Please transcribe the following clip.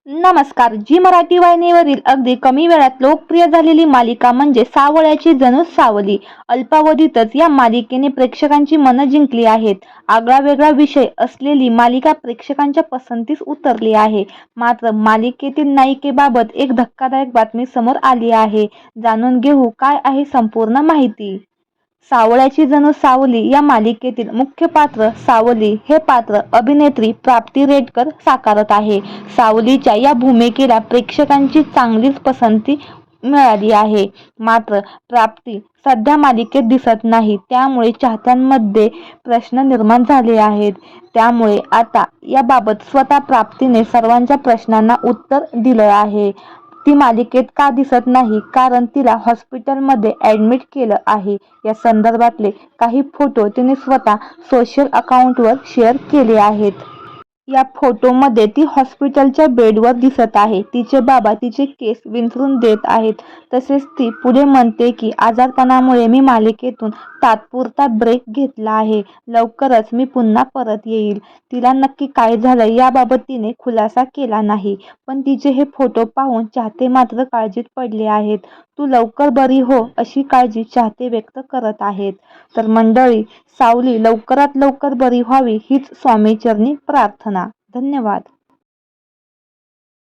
नमस्कार. जी मराठी वाहिनीवरील अगदी कमी वेळात लोकप्रिय झालेली मालिका म्हणजे सावळ्याची जणू सावली. अल्पावधीतच या मालिकेने प्रेक्षकांची मनं जिंकली आहेत. आगळावेगळा विषय असलेली मालिका प्रेक्षकांच्या पसंतीस उतरली आहे. मात्र मालिकेतील नायिकेबाबत एक धक्कादायक बातमी समोर आली आहे. जाणून घेऊ काय आहे संपूर्ण माहिती. सावळ्याची जणू सावली या मालिकेतील मुख्य पात्र सावली हे पात्र अभिनेत्री प्राप्ती रेडकर साकारत आहे. सावलीच्या या भूमिकेला प्रेक्षकांची चांगलीच पसंती मिळाली आहे. मात्र प्राप्ती सध्या मालिकेत दिसत नाही, त्यामुळे चाहत्यांमध्ये प्रश्न निर्माण झाले आहेत. त्यामुळे आता याबाबत स्वतः प्राप्तीने सर्वांच्या प्रश्नांना उत्तर दिलं आहे. ती मालिकेत का दिसत नाही? कारण तिला हॉस्पिटलमध्ये ॲडमिट केलं आहे. या संदर्भातले काही फोटो तिने स्वतः सोशल अकाउंटवर शेअर केले आहेत. या फोटोमध्ये ती हॉस्पिटलच्या बेडवर दिसत आहे. तिचे बाबा तिचे केस विंचरून देत आहेत. तसेच ती पुढे म्हणते की आजारपणामुळे मी मालिकेतून तात्पुरता ब्रेक घेतला आहे. लवकरच मी पुन्हा परत येईल. तिला नक्की काय झालं याबाबत तिने खुलासा केला नाही. पण तिचे हे फोटो पाहून चाहते मात्र काळजीत पडले आहेत. तू लवकर बरी हो अशी काळजी चाहते व्यक्त करत आहेत. तर मंडळी, सावली लवकरात लवकर बरी व्हावी हीच स्वामीचरणी प्रार्थना. धन्यवाद.